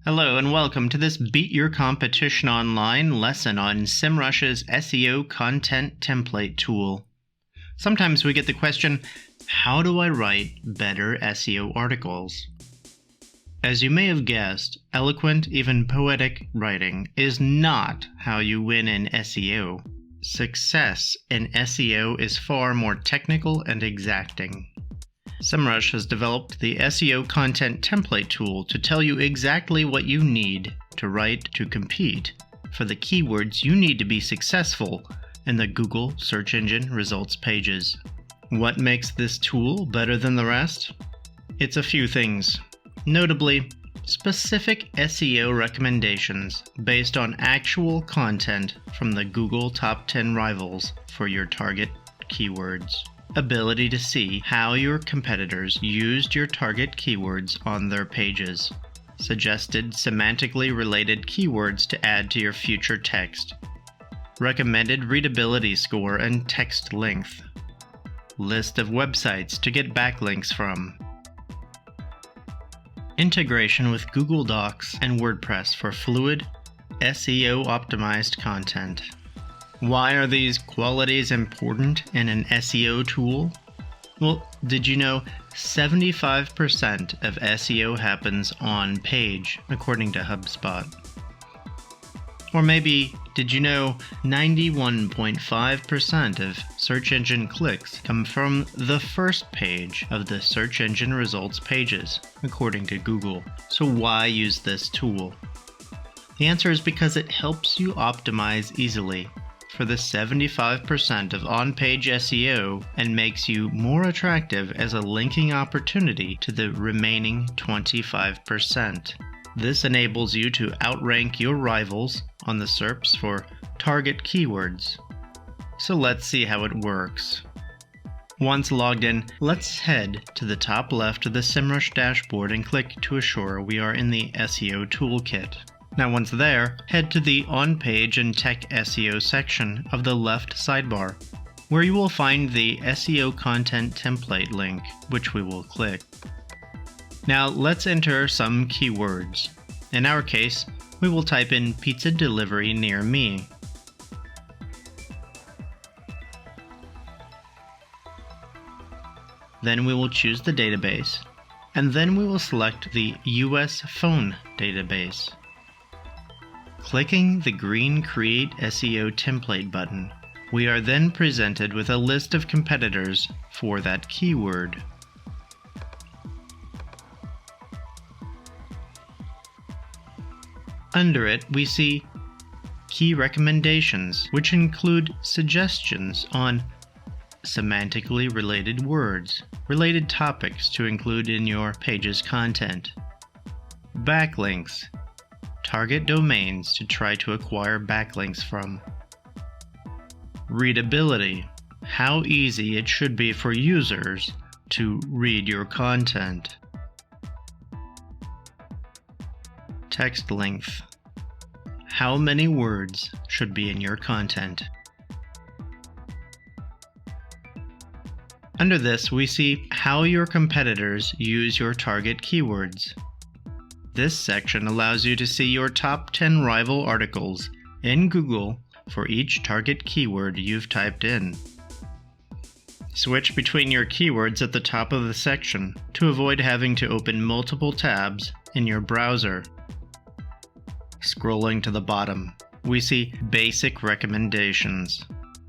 Hello and welcome to this Beat Your Competition Online lesson on SEMrush's SEO content template tool. Sometimes we get the question, how do I write better SEO articles? As you may have guessed, eloquent, even poetic writing is not how you win in SEO. Success in SEO is far more technical and exacting. SEMrush has developed the SEO content template tool to tell you exactly what you need to write to compete for the keywords you need to be successful in the Google search engine results pages. What makes this tool better than the rest? It's a few things, notably specific SEO recommendations based on actual content from the Google top 10 rivals for your target keywords. Ability to see how your competitors used your target keywords on their pages. Suggested semantically related keywords to add to your future text. Recommended readability score and text length. List of websites to get backlinks from. Integration with Google Docs and WordPress for fluid, SEO-optimized content. Why are these qualities important in an SEO tool? Well, did you know 75% of SEO happens on page, according to HubSpot? Or maybe, did you know 91.5% of search engine clicks come from the first page of the search engine results pages, according to Google? So why use this tool? The answer is because it helps you optimize easily for the 75% of on-page SEO and makes you more attractive as a linking opportunity to the remaining 25%. This enables you to outrank your rivals on the SERPs for target keywords. So let's see how it works. Once logged in, let's head to the top left of the SEMrush dashboard and click to assure we are in the SEO toolkit. Now once there, head to the On-Page and Tech SEO section of the left sidebar, where you will find the SEO content template link, which we will click. Now let's enter some keywords. In our case, we will type in pizza delivery near me. Then we will choose the database, and then we will select the US phone database. Clicking the green Create SEO Template button, we are then presented with a list of competitors for that keyword. Under it, we see Key Recommendations, which include suggestions on semantically related words, related topics to include in your page's content. Backlinks, target domains to try to acquire backlinks from. Readability, how easy it should be for users to read your content. Text length, how many words should be in your content. Under this, we see how your competitors use your target keywords. This section allows you to see your top 10 rival articles in Google for each target keyword you've typed in. Switch between your keywords at the top of the section to avoid having to open multiple tabs in your browser. Scrolling to the bottom, we see Basic Recommendations.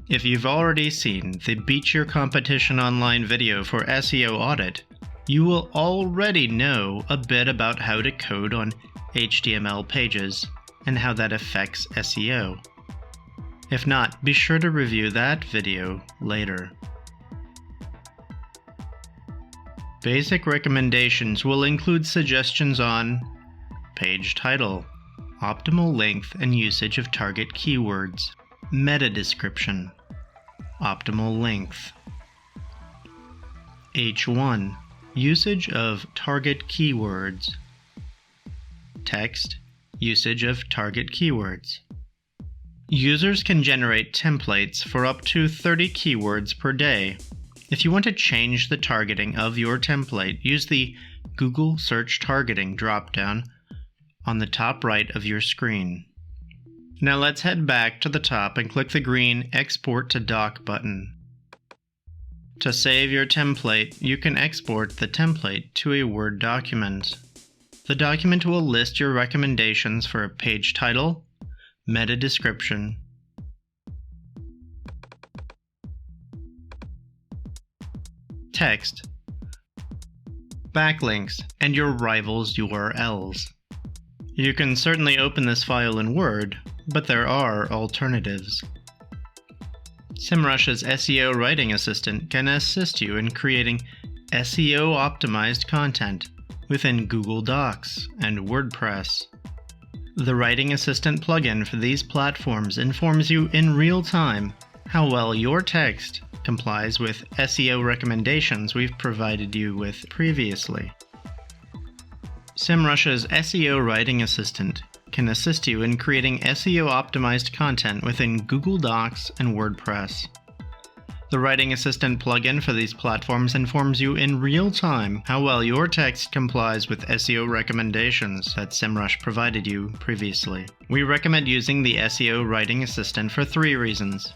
If you've already seen the Beat Your Competition Online video for SEO Audit, you will already know a bit about how to code on HTML pages and how that affects SEO. If not, be sure to review that video later. Basic recommendations will include suggestions on page title, optimal length and usage of target keywords, meta description, optimal length, H1, usage of target keywords. Text, usage of target keywords. Users can generate templates for up to 30 keywords per day. If you want to change the targeting of your template, use the Google Search Targeting dropdown on the top right of your screen. Now let's head back to the top and click the green Export to Doc button. To save your template, you can export the template to a Word document. The document will list your recommendations for a page title, meta description, text, backlinks, and your rivals' URLs. You can certainly open this file in Word, but there are alternatives. SEMrush's SEO Writing Assistant can assist you in creating SEO-optimized content within Google Docs and WordPress. The Writing Assistant plugin for these platforms informs you in real time how well your text complies with SEO recommendations we've provided you with previously. SEMrush's SEO Writing Assistant can assist you in creating SEO-optimized content within Google Docs and WordPress. The Writing Assistant plugin for these platforms informs you in real time how well your text complies with SEO recommendations that SEMrush provided you previously. We recommend using the SEO Writing Assistant for 3 reasons.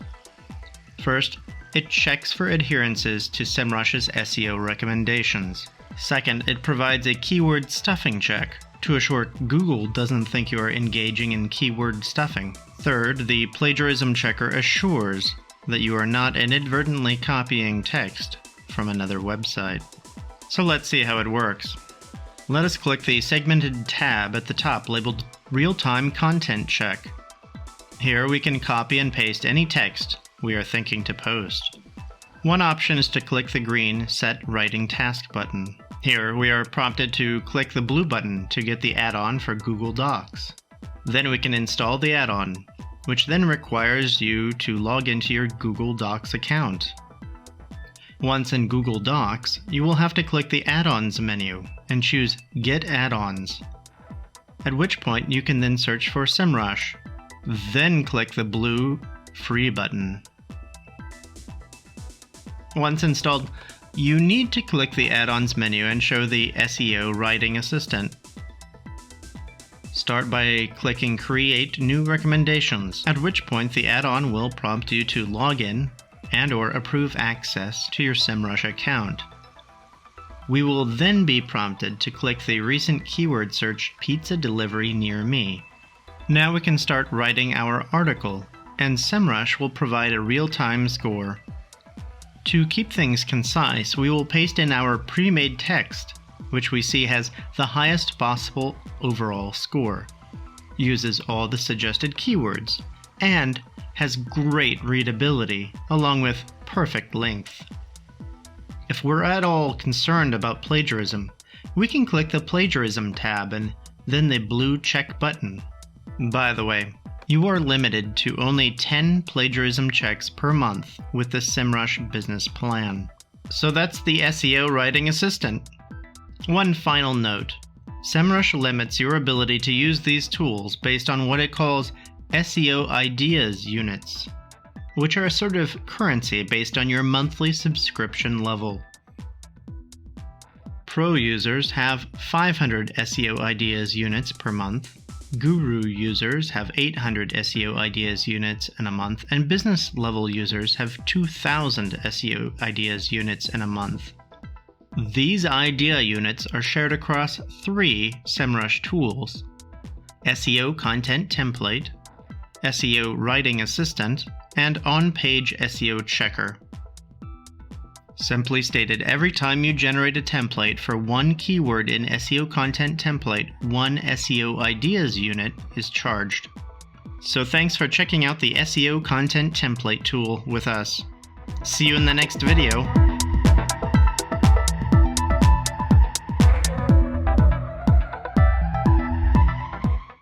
First, it checks for adherences to SEMrush's SEO recommendations. Second, it provides a keyword stuffing check to assure Google doesn't think you are engaging in keyword stuffing. Third, the plagiarism checker assures that you are not inadvertently copying text from another website. So let's see how it works. Let us click the segmented tab at the top labeled Real-Time Content Check. Here we can copy and paste any text we are thinking to post. One option is to click the green Set Writing Task button. Here we are prompted to click the blue button to get the add-on for Google Docs. Then we can install the add-on, which then requires you to log into your Google Docs account. Once in Google Docs, you will have to click the Add-ons menu and choose Get Add-ons, at which point you can then search for SEMrush. Then click the blue Free button. Once installed, you need to click the Add-ons menu and show the SEO Writing Assistant. Start by clicking Create New Recommendations, at which point the add-on will prompt you to log in and/or approve access to your SEMrush account. We will then be prompted to click the recent keyword search Pizza Delivery Near Me. Now we can start writing our article, and SEMrush will provide a real-time score. To keep things concise, we will paste in our pre-made text, which we see has the highest possible overall score, uses all the suggested keywords, and has great readability, along with perfect length. If we're at all concerned about plagiarism, we can click the Plagiarism tab and then the blue check button. By the way, you are limited to only 10 plagiarism checks per month with the SEMrush business plan. So that's the SEO Writing Assistant. One final note. SEMrush limits your ability to use these tools based on what it calls SEO ideas units, which are a sort of currency based on your monthly subscription level. Pro users have 500 SEO ideas units per month. Guru users have 800 SEO ideas units in a month, and business level users have 2,000 SEO ideas units in a month. These idea units are shared across 3 SEMrush tools: SEO Content Template, SEO Writing Assistant, and On-Page SEO Checker. Simply stated, every time you generate a template for one keyword in SEO Content Template, one SEO Ideas unit is charged. So thanks for checking out the SEO Content Template tool with us. See you in the next video.